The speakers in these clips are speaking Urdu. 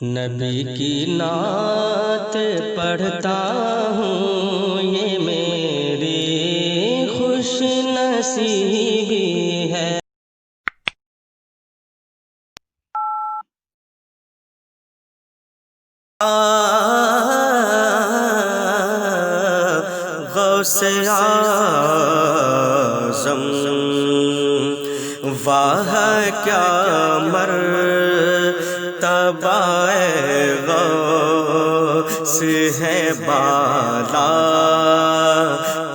نبی کی نعت پڑھتا ہوں، یہ میری خوش نصیبی ہے۔ غوث اعظم واہ کیا مرتبہ غوث ہے بالا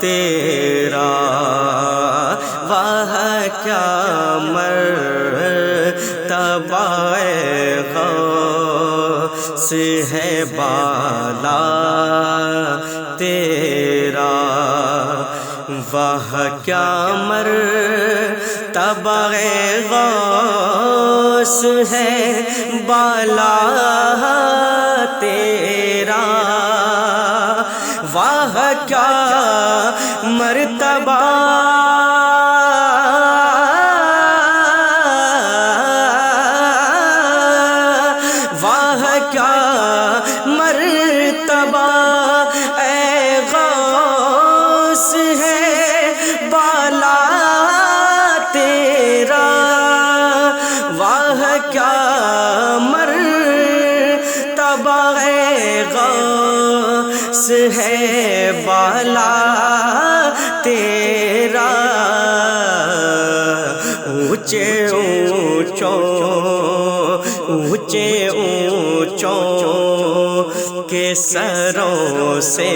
تیرا، واہ کیا مرتبہ غوث ہے بالا تیرا، واہ کیا مرتبہ غوث ہے بالا تیرا، واہ کیا مرتبہ ہے بالا تیرا، اونچے اونچوں کے سروں سے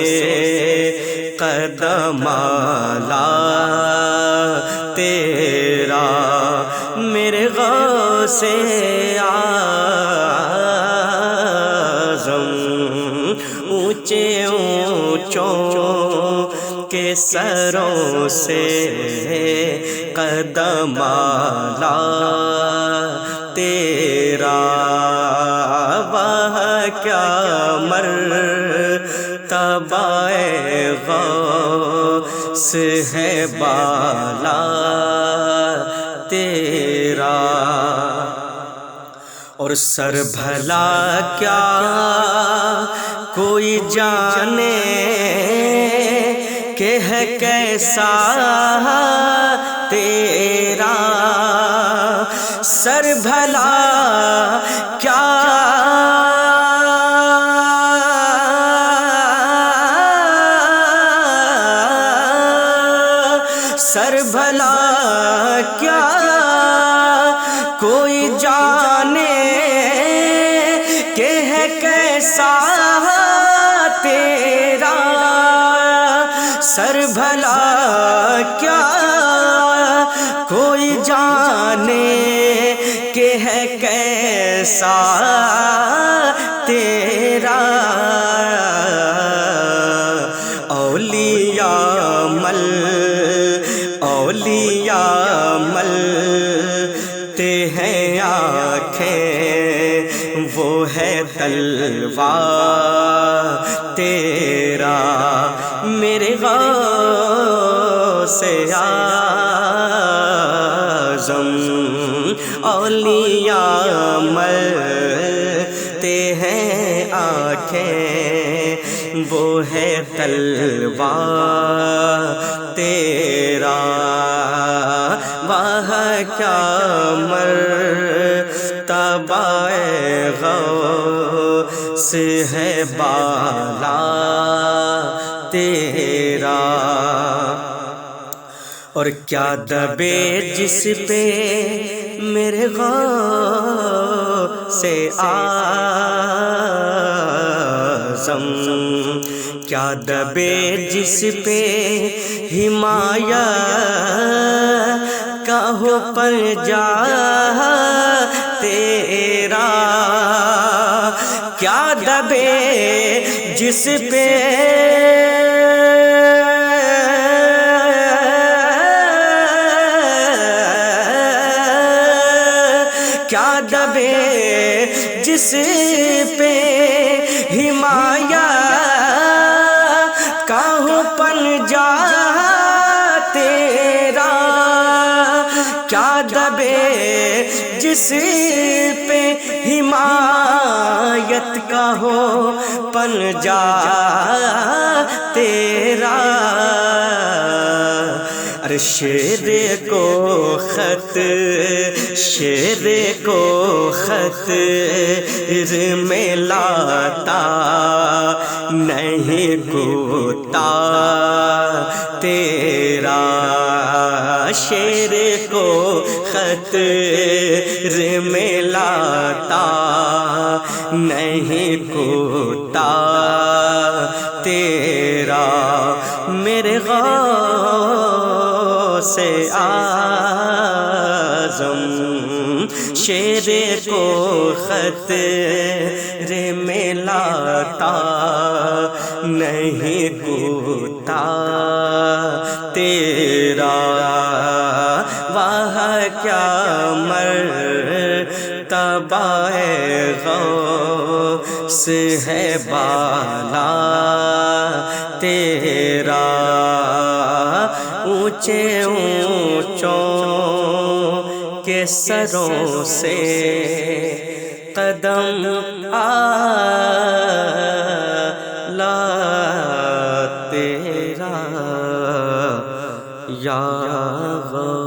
قدم اعلیٰ تیرا، میرے غوث اعظم، اونچے اونچوں کے سروں سے قدم اعلیٰ تیرا، واہ کیا مرتبہ غوث ہے بالا تیرا، اور سر بھلا کیا کوئی جانے کہ ہے کیسا تیرا، سر بھلا کیا سر بھلا کیا کوئی جانے کہ ہے کیسا تیرا، سر بھلا کیا کوئی جانے کہ ہے کیسا تیرا، اولیاء ملتے ہیں آنکھیں، وہ ہے تلوار تیرا، میرے غوث اعظم، اولیاء ملتے ہیں آنکھیں، وہ ہے تلوار تیرا، واہ کیا مرتبہ غوث ہے بالا تیرا، اور کیا دبے جس پہ میرے غوث اعظم، کیا دبے جس پہ حمایت کا ہو پنجہ تیرا، کیا دبے جس پہ کیا دبے جس پہ حمایت کا ہو پنجہ تیرا، کیا دبے جس پہ حمایت عنایت کا ہو پنجا تیرا، ارے شیر کو خط میں لاتا نہیں کوتا تیرا، شیر کو خط میں لاتا نہیں کوتا تیرا، میرے غوث اعظم شیر کو خط میں لاتا نہیں کوتا تیرا، واہ کیا مرتبہ غوث ہے بالا تیرا، اونچے اونچوں کے سروں سے قدم اعلیٰ تیرا یا غوث